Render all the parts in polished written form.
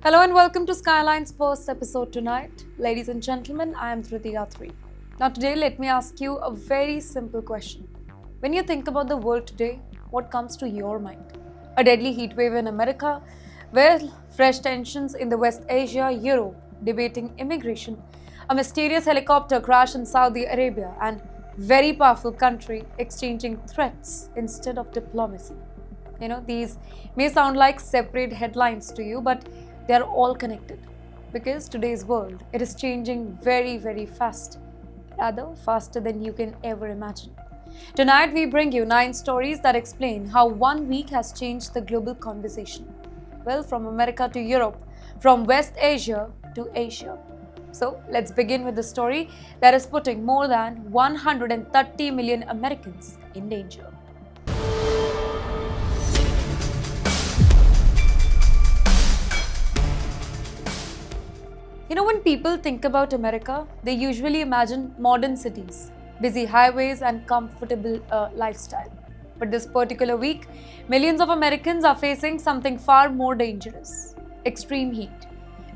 Hello and welcome to Skyline's first episode tonight. Ladies and gentlemen, I am Dhriti Gathri. Now today let me ask you a very simple question. When you think about the world today, what comes to your mind? A deadly heat wave in America, fresh tensions in the West Asia, Europe, debating immigration, a mysterious helicopter crash in Saudi Arabia, and very powerful country exchanging threats instead of diplomacy. These may sound like separate headlines to you, but they are all connected because today's world it is changing very, very fast, rather faster than you can ever imagine. Tonight, we bring you 9 stories that explain how one week has changed the global conversation. Well, from America to Europe, from West Asia to Asia. So, let's begin with the story that is putting more than 130 million Americans in danger. When people think about America, they usually imagine modern cities, busy highways, and comfortable lifestyle. But this particular week, millions of Americans are facing something far more dangerous: extreme heat.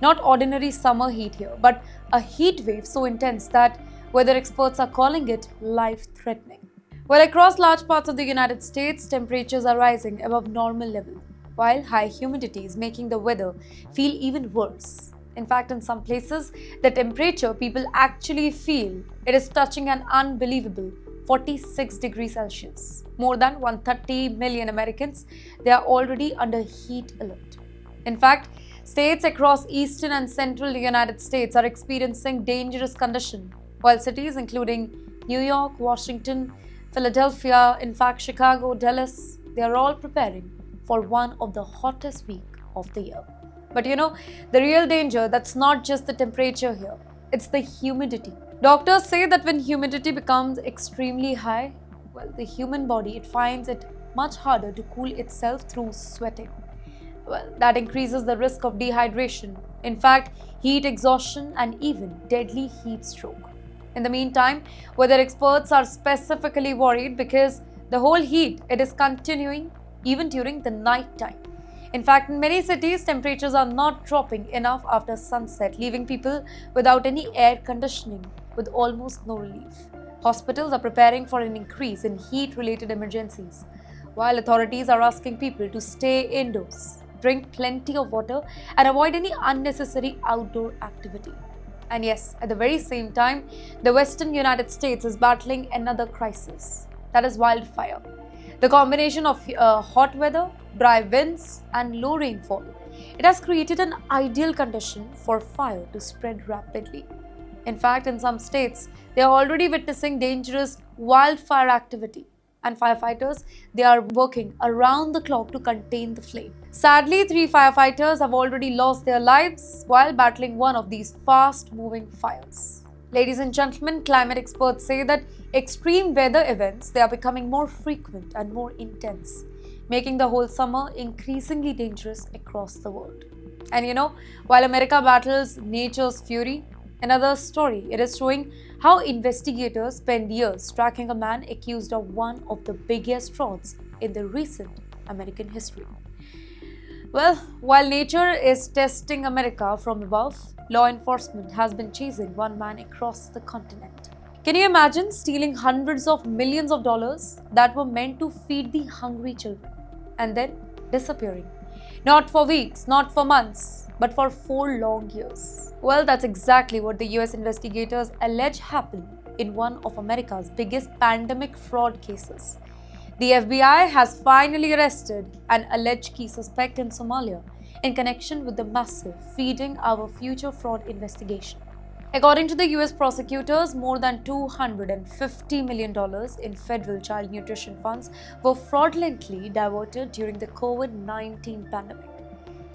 Not ordinary summer heat here, but a heat wave so intense that weather experts are calling it life-threatening. Well, across large parts of the United States, temperatures are rising above normal level, while high humidity is making the weather feel even worse. In fact, in some places, the temperature people actually feel it is touching an unbelievable 46 degrees Celsius. More than 130 million Americans, they are already under heat alert. In fact, states across eastern and central United States are experiencing dangerous conditions, while cities including New York, Washington, Philadelphia, in fact Chicago, Dallas, they are all preparing for one of the hottest weeks of the year. But the real danger, that's not just the temperature here, it's the humidity. Doctors say that when humidity becomes extremely high, well, the human body, it finds it much harder to cool itself through sweating. Well, that increases the risk of dehydration, in fact, heat exhaustion, and even deadly heat stroke. In the meantime, weather experts are specifically worried because the whole heat, it is continuing even during the night time. In fact, in many cities, temperatures are not dropping enough after sunset, leaving people without any air conditioning, with almost no relief. Hospitals are preparing for an increase in heat-related emergencies, while authorities are asking people to stay indoors, drink plenty of water, and avoid any unnecessary outdoor activity. And yes, at the very same time, the western United States is battling another crisis, that is wildfire. The combination of hot weather, dry winds, and low rainfall, it has created an ideal condition for fire to spread rapidly. In fact, in some states, they are already witnessing dangerous wildfire activity, and firefighters, they are working around the clock to contain the flame. Sadly, 3 firefighters have already lost their lives while battling one of these fast-moving fires. Ladies and gentlemen, climate experts say that extreme weather events, they are becoming more frequent and more intense, making the whole summer increasingly dangerous across the world. And while America battles nature's fury, another story, it is showing how investigators spend years tracking a man accused of one of the biggest frauds in the recent American history. Well, while nature is testing America from above, law enforcement has been chasing one man across the continent. Can you imagine stealing hundreds of millions of dollars that were meant to feed the hungry children and then disappearing? Not for weeks, not for months, but for 4 long years. Well, that's exactly what the US investigators allege happened in one of America's biggest pandemic fraud cases. The FBI has finally arrested an alleged key suspect in Somalia in connection with the massive Feeding Our Future fraud investigation. According to the US prosecutors, more than $250 million in federal child nutrition funds were fraudulently diverted during the COVID-19 pandemic.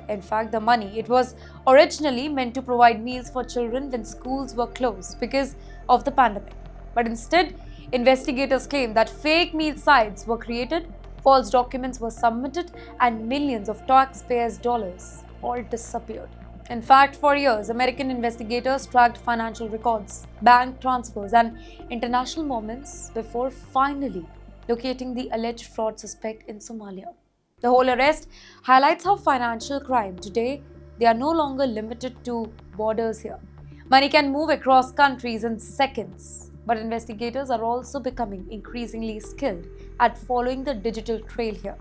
In fact, the money, it was originally meant to provide meals for children when schools were closed because of the pandemic. But instead, investigators claim that fake meal sites were created, false documents were submitted, and millions of taxpayers' dollars all disappeared. In fact, for years, American investigators tracked financial records, bank transfers, and international movements before finally locating the alleged fraud suspect in Somalia. The whole arrest highlights how financial crime today they are no longer limited to borders here. Money can move across countries in seconds, but investigators are also becoming increasingly skilled at following the digital trail here.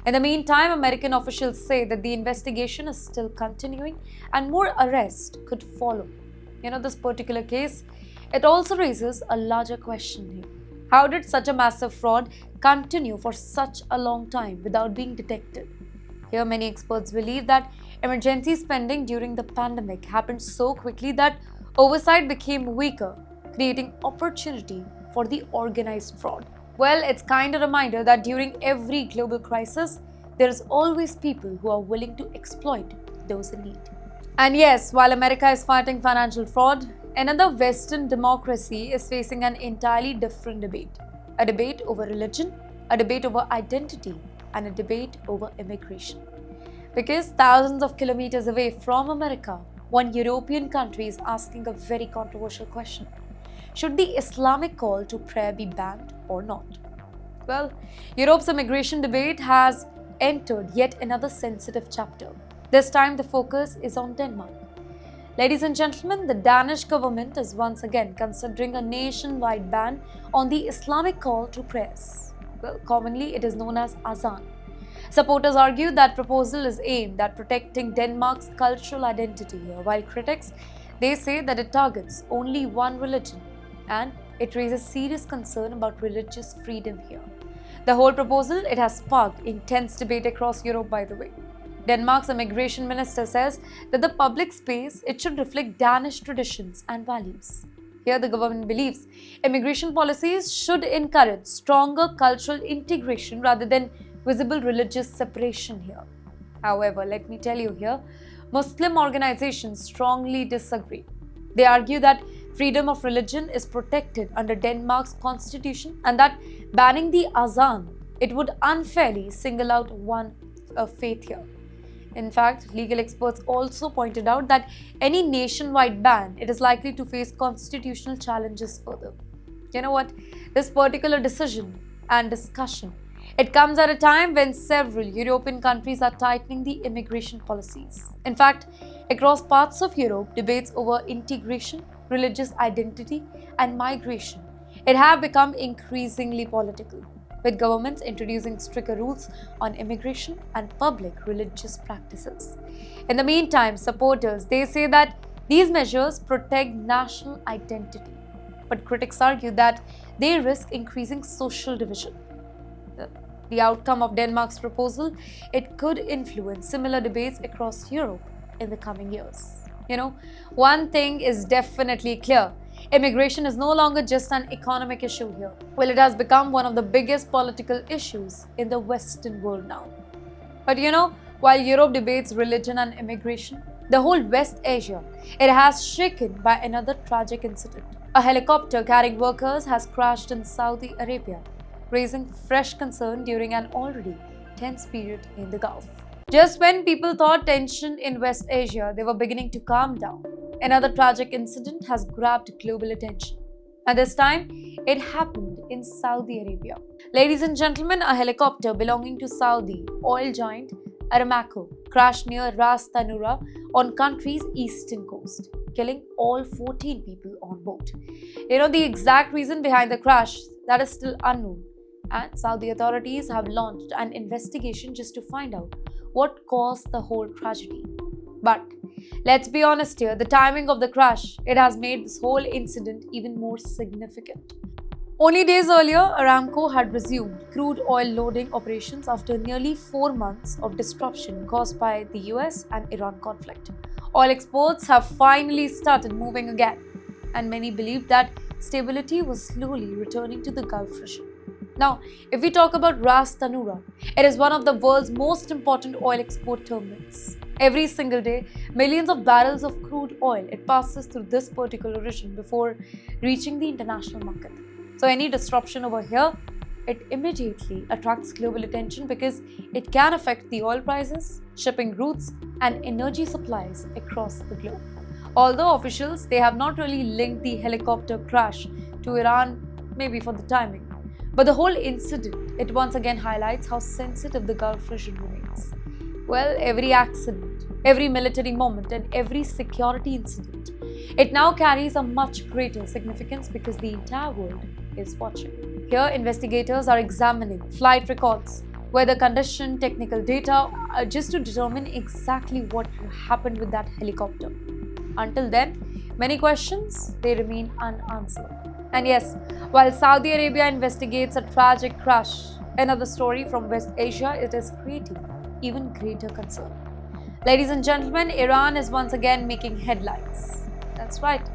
In the meantime, American officials say that the investigation is still continuing and more arrests could follow. This particular case, it also raises a larger question here. How did such a massive fraud continue for such a long time without being detected? Here, many experts believe that emergency spending during the pandemic happened so quickly that oversight became weaker, creating opportunity for the organized fraud. Well, it's kind of a reminder that during every global crisis, there is always people who are willing to exploit those in need. And yes, while America is fighting financial fraud, another Western democracy is facing an entirely different debate. A debate over religion, a debate over identity, and a debate over immigration. Because thousands of kilometers away from America, one European country is asking a very controversial question. Should the Islamic call to prayer be banned or not? Well, Europe's immigration debate has entered yet another sensitive chapter. This time, the focus is on Denmark. Ladies and gentlemen, the Danish government is once again considering a nationwide ban on the Islamic call to prayers. Well, commonly it is known as Azan. Supporters argue that proposal is aimed at protecting Denmark's cultural identity here, while critics, they say that it targets only one religion and it raises serious concern about religious freedom here. The whole proposal, it has sparked intense debate across Europe, by the way. Denmark's immigration minister says that the public space, it should reflect Danish traditions and values. Here, the government believes immigration policies should encourage stronger cultural integration rather than visible religious separation here. However, let me tell you here, Muslim organizations strongly disagree. They argue that freedom of religion is protected under Denmark's constitution and that banning the Azan, it would unfairly single out one faith here. In fact, legal experts also pointed out that any nationwide ban, it is likely to face constitutional challenges further. You know what? This particular decision and discussion, it comes at a time when several European countries are tightening the immigration policies. In fact, across parts of Europe, debates over integration, religious identity, and migration, it have become increasingly political, with governments introducing stricter rules on immigration and public religious practices. In the meantime, supporters, they say that these measures protect national identity, but critics argue that they risk increasing social division. The outcome of Denmark's proposal, it could influence similar debates across Europe in the coming years. One thing is definitely clear. Immigration is no longer just an economic issue here. Well, it has become one of the biggest political issues in the Western world now. But while Europe debates religion and immigration, the whole West Asia, it has shaken by another tragic incident. A helicopter carrying workers has crashed in Saudi Arabia, raising fresh concern during an already tense period in the Gulf. Just when people thought tension in West Asia, they were beginning to calm down, another tragic incident has grabbed global attention. And this time, it happened in Saudi Arabia. Ladies and gentlemen, a helicopter belonging to Saudi oil giant Aramco crashed near Ras Tanura on country's eastern coast, killing all 14 people on board. The exact reason behind the crash, that is still unknown. And Saudi authorities have launched an investigation just to find out what caused the whole tragedy. But let's be honest here, the timing of the crash, it has made this whole incident even more significant. Only days earlier, Aramco had resumed crude oil loading operations after nearly 4 months of disruption caused by the US and Iran conflict. Oil exports have finally started moving again, and many believed that stability was slowly returning to the Gulf region. Now, if we talk about Ras Tanura, it is one of the world's most important oil export terminals. Every single day, millions of barrels of crude oil, it passes through this particular region before reaching the international market. So any disruption over here, it immediately attracts global attention because it can affect the oil prices, shipping routes, and energy supplies across the globe. Although officials, they have not really linked the helicopter crash to Iran, maybe for the timing. But the whole incident, it once again highlights how sensitive the Gulf region remains. Well, every accident, every military moment, and every security incident, it now carries a much greater significance because the entire world is watching. Here, investigators are examining flight records, weather condition, technical data, just to determine exactly what happened with that helicopter. Until then, many questions they remain unanswered. And yes, while Saudi Arabia investigates a tragic crash, another story from West Asia, it is creating even greater concern. Ladies and gentlemen, Iran is once again making headlines. That's right.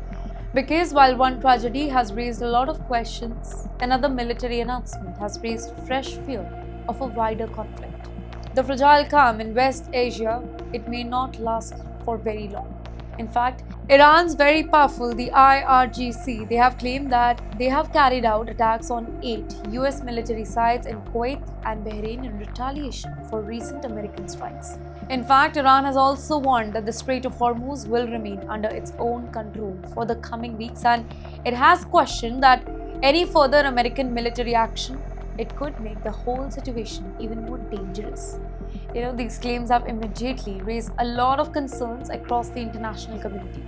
Because while one tragedy has raised a lot of questions, another military announcement has raised fresh fear of a wider conflict. The fragile calm in West Asia, it may not last for very long. In fact, Iran's very powerful, the IRGC, they have claimed that they have carried out attacks on 8 US military sites in Kuwait and Bahrain in retaliation for recent American strikes. In fact, Iran has also warned that the Strait of Hormuz will remain under its own control for the coming weeks, and it has questioned that any further American military action, it could make the whole situation even more dangerous. These claims have immediately raised a lot of concerns across the international community.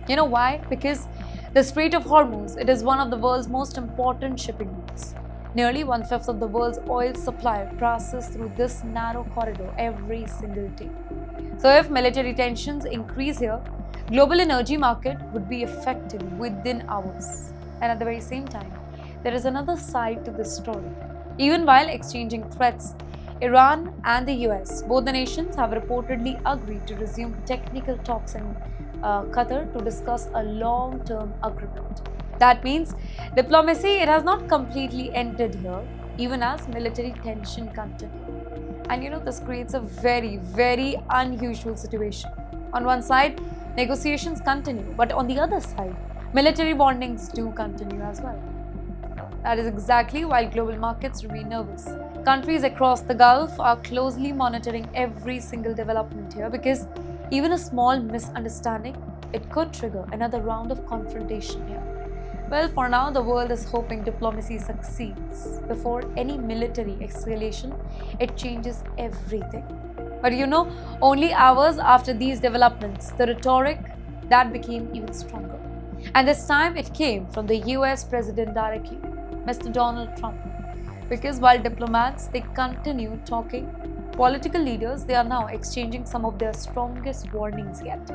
You know why? Because the Strait of Hormuz, it is one of the world's most important shipping routes. Nearly 1/5 of the world's oil supply passes through this narrow corridor every single day. So if military tensions increase here, global energy market would be affected within hours. And at the very same time, there is another side to this story. Even while exchanging threats, Iran and the US, both the nations have reportedly agreed to resume technical talks in Qatar to discuss a long-term agreement. That means diplomacy, it has not completely ended here, even as military tension continues. And this creates a very, very unusual situation. On one side, negotiations continue, but on the other side, military bondings do continue as well. That is exactly why global markets remain nervous. Countries across the Gulf are closely monitoring every single development here because even a small misunderstanding, it could trigger another round of confrontation here. Well, for now, the world is hoping diplomacy succeeds. Before any military escalation, it changes everything. But only hours after these developments, the rhetoric, that became even stronger. And this time it came from the US President directly, Mr. Donald Trump. Because while diplomats, they continue talking, political leaders, they are now exchanging some of their strongest warnings yet.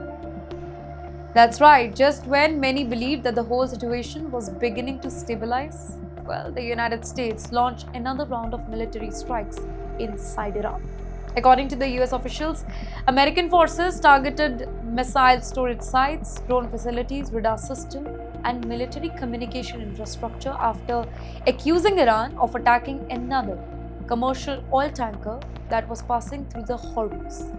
That's right, just when many believed that the whole situation was beginning to stabilize, well, the United States launched another round of military strikes inside Iran. According to the US officials, American forces targeted missile storage sites, drone facilities, radar system, and military communication infrastructure after accusing Iran of attacking another commercial oil tanker that was passing through the Hormuz.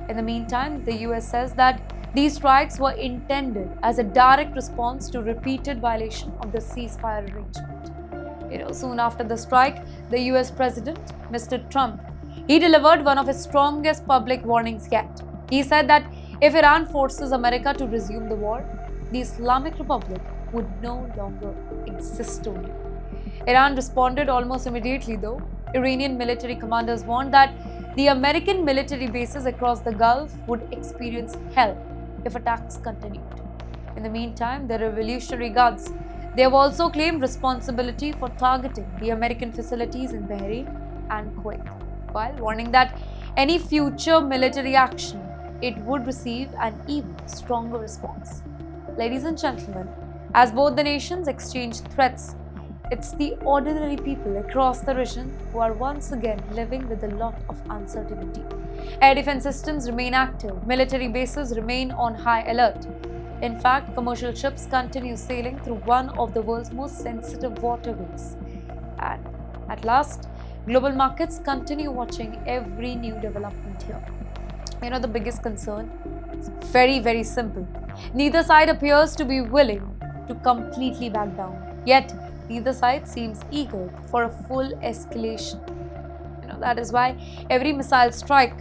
In the meantime, the US says that these strikes were intended as a direct response to repeated violation of the ceasefire arrangement. Soon after the strike, the US President, Mr. Trump, he delivered one of his strongest public warnings yet. He said that if Iran forces America to resume the war, the Islamic Republic would no longer exist only. Iran responded almost immediately though. Iranian military commanders warned that the American military bases across the Gulf would experience hell if attacks continued. In the meantime, the Revolutionary Guards, they have also claimed responsibility for targeting the American facilities in Bahrain and Kuwait, while warning that any future military action, it would receive an even stronger response. Ladies and gentlemen, as both the nations exchange threats, it's the ordinary people across the region who are once again living with a lot of uncertainty. Air defense systems remain active, military bases remain on high alert. In fact, commercial ships continue sailing through one of the world's most sensitive waterways. And at last, global markets continue watching every new development here. The biggest concern is very, very simple. Neither side appears to be willing to completely back down. Yet, neither side seems eager for a full escalation. That is why every missile strike,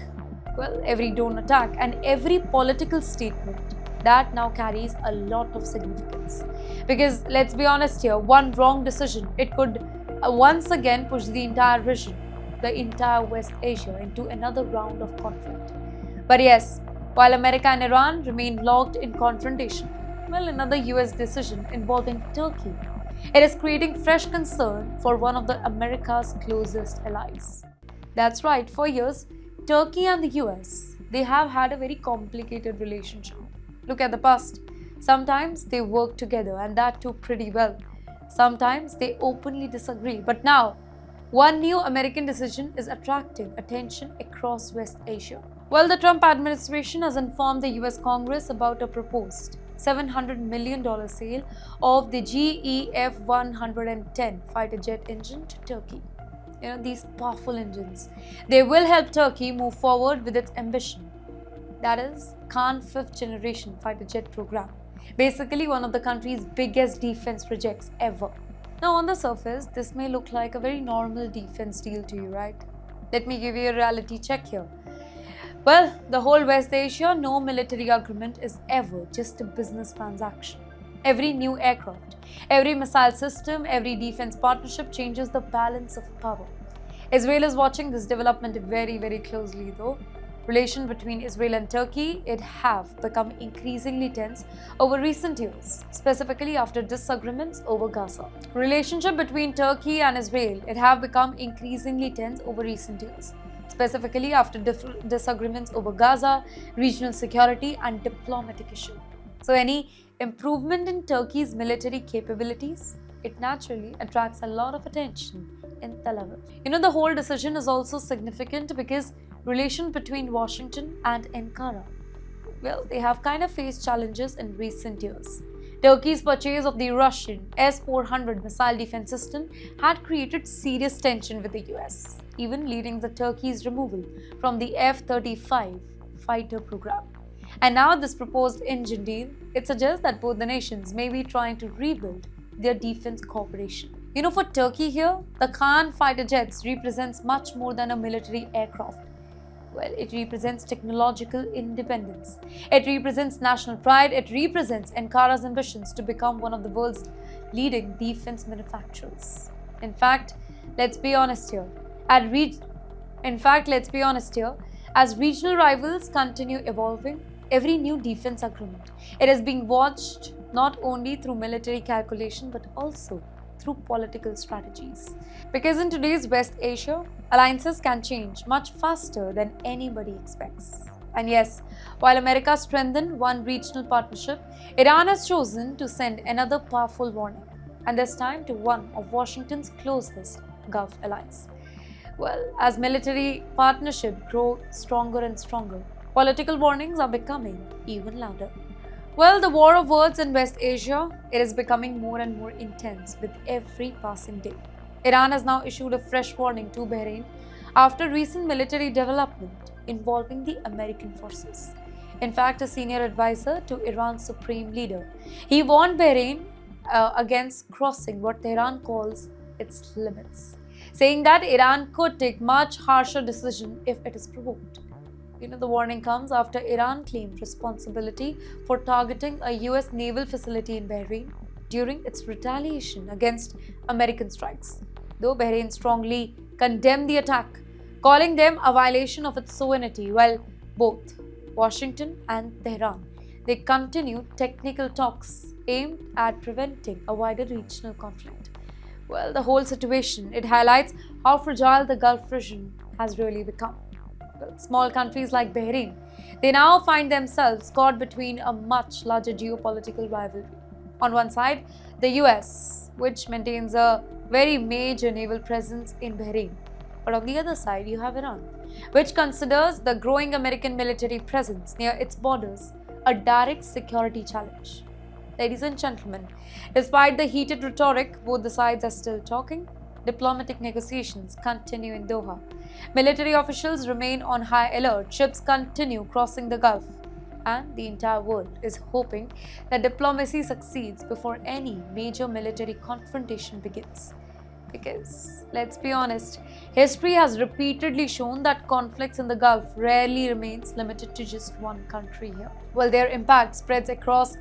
every drone attack, and every political statement that now carries a lot of significance. Because let's be honest here, one wrong decision, it could once again push the entire region, the entire West Asia, into another round of conflict. But yes, while America and Iran remain locked in confrontation. Well, another US decision involving Turkey. It is creating fresh concern for one of the America's closest allies. That's right, for years, Turkey and the US, they have had a very complicated relationship. Look at the past. Sometimes they work together and that too pretty well. Sometimes they openly disagree. But now, one new American decision is attracting attention across West Asia. Well, the Trump administration has informed the US Congress about a proposed $700 million sale of the GE F-110 fighter jet engine to Turkey. These powerful engines, they will help Turkey move forward with its ambition. That is Khan 5th generation fighter jet program. Basically one of the country's biggest defense projects ever. Now on the surface, this may look like a very normal defense deal to you, right? Let me give you a reality check here. Well, the whole West Asia, no military agreement is ever just a business transaction. Every new aircraft, every missile system, every defense partnership changes the balance of power. Israel is watching this development very, very closely though. Relation between Israel and Turkey, it have become increasingly tense over recent years, specifically after disagreements over Gaza. Relationship between Turkey and Israel, it have become increasingly tense over recent years, specifically after disagreements over Gaza, regional security and diplomatic issues. So any improvement in Turkey's military capabilities, it naturally attracts a lot of attention in Tel Aviv. The whole decision is also significant because relation between Washington and Ankara, well, they have kind of faced challenges in recent years. Turkey's purchase of the Russian S-400 missile defense system had created serious tension with the US, even leading to Turkey's removal from the F-35 fighter program. And now this proposed engine deal, it suggests that both the nations may be trying to rebuild their defense cooperation. For Turkey here, the Khan fighter jets represents much more than a military aircraft. Well, it represents technological independence. It represents national pride. It represents Ankara's ambitions to become one of the world's leading defense manufacturers. In fact, let's be honest here. As regional rivals continue evolving, every new defense agreement, it is being watched not only through military calculation but also through political strategies. Because in today's West Asia, alliances can change much faster than anybody expects. And yes, while America strengthened one regional partnership, Iran has chosen to send another powerful warning, and this time to one of Washington's closest Gulf allies. Well, as military partnership grow stronger and stronger, political warnings are becoming even louder. Well, the war of words in West Asia, it is becoming more and more intense with every passing day. Iran has now issued a fresh warning to Bahrain after recent military development involving the American forces. In fact, a senior advisor to Iran's supreme leader, he warned Bahrain against crossing what Tehran calls its limits, saying that Iran could take much harsher decision if it is provoked. The warning comes after Iran claimed responsibility for targeting a US naval facility in Bahrain during its retaliation against American strikes. Though Bahrain strongly condemned the attack, calling them a violation of its sovereignty, while both Washington and Tehran, they continue technical talks aimed at preventing a wider regional conflict. Well, the whole situation, it highlights how fragile the Gulf region has really become. Small countries like Bahrain, they now find themselves caught between a much larger geopolitical rivalry. On one side, the US, which maintains a very major naval presence in Bahrain. But on the other side, you have Iran, which considers the growing American military presence near its borders a direct security challenge. Ladies and gentlemen, despite the heated rhetoric, both the sides are still talking. Diplomatic negotiations continue in Doha. Military officials remain on high alert. Ships continue crossing the Gulf. And the entire world is hoping that diplomacy succeeds before any major military confrontation begins. Because, let's be honest, history has repeatedly shown that conflicts in the Gulf rarely remains limited to just one country here. Well, their impact spreads across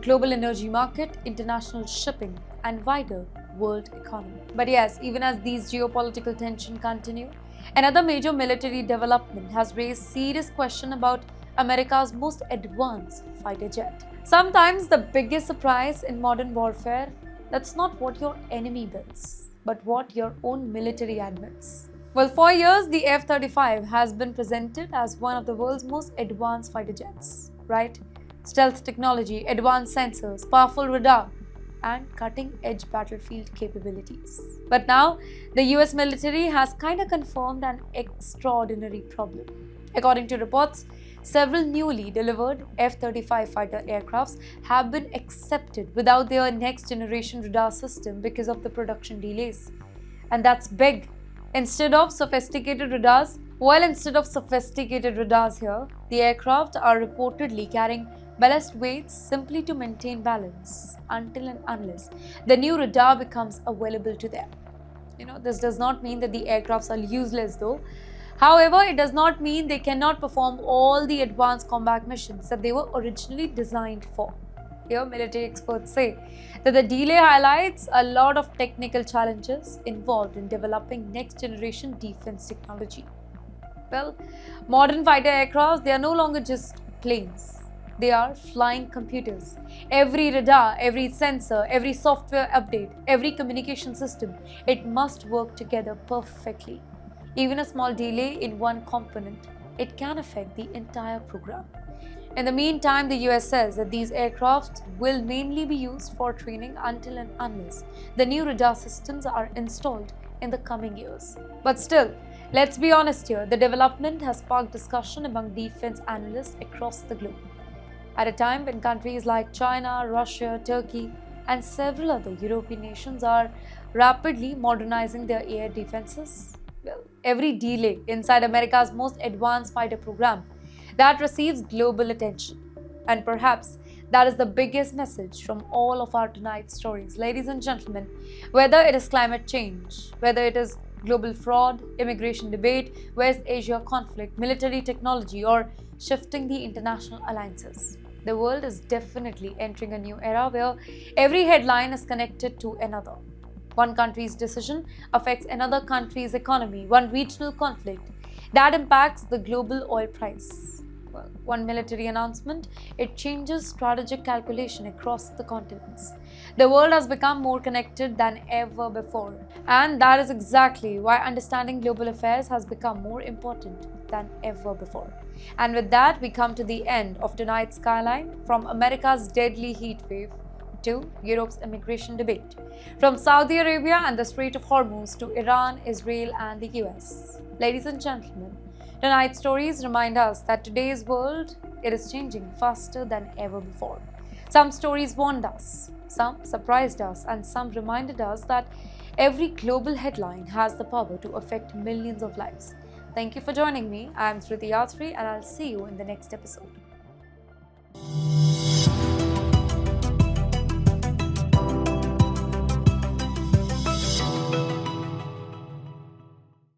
global energy market, international shipping, and wider world economy. But yes, even as these geopolitical tensions continue, another major military development has raised serious question about America's most advanced fighter jet. Sometimes the biggest surprise in modern warfare, that's not what your enemy builds, but what your own military admits. Well, for years, the F 35 has been presented as one of the world's most advanced fighter jets, right? Stealth technology, advanced sensors, powerful radar, and cutting edge battlefield capabilities. But now, the US military has kind of confirmed an extraordinary problem. According to reports, several newly delivered F 35 fighter aircrafts have been accepted without their next generation radar system because of the production delays. And that's big. Instead of sophisticated radars here, the aircraft are reportedly carrying ballast weights simply to maintain balance until and unless the new radar becomes available to them. This does not mean that the aircrafts are useless though. However, it does not mean they cannot perform all the advanced combat missions that they were originally designed for. Here, military experts say that the delay highlights a lot of technical challenges involved in developing next-generation defense technology. Well, modern fighter aircraft, they are no longer just planes. They are flying computers. Every radar, every sensor, every software update, every communication system, it must work together perfectly. Even a small delay in one component, it can affect the entire program. In the meantime, the US says that these aircraft will mainly be used for training until and unless the new radar systems are installed in the coming years. But still, let's be honest here, the development has sparked discussion among defense analysts across the globe. At a time when countries like China, Russia, Turkey, and several other European nations are rapidly modernizing their air defenses, well, every delay inside America's most advanced fighter program that receives global attention. And perhaps that is the biggest message from all of our tonight's stories. Ladies and gentlemen, whether it is climate change, whether it is global fraud, immigration debate, West Asia conflict, military technology, or shifting the international alliances, the world is definitely entering a new era where every headline is connected to another. One country's decision affects another country's economy, one regional conflict that impacts the global oil price. Well, one military announcement, it changes strategic calculation across the continents. The world has become more connected than ever before. And that is exactly why understanding global affairs has become more important than ever before. And with that, we come to the end of tonight's Skyline, from America's deadly heat wave to Europe's immigration debate, from Saudi Arabia and the Strait of Hormuz to Iran, Israel, and the US. Ladies and gentlemen, tonight's stories remind us that today's world, it is changing faster than ever before. Some stories warned us, some surprised us, and some reminded us that every global headline has the power to affect millions of lives. Thank you for joining me. I am Shruti Yatri, and I'll see you in the next episode.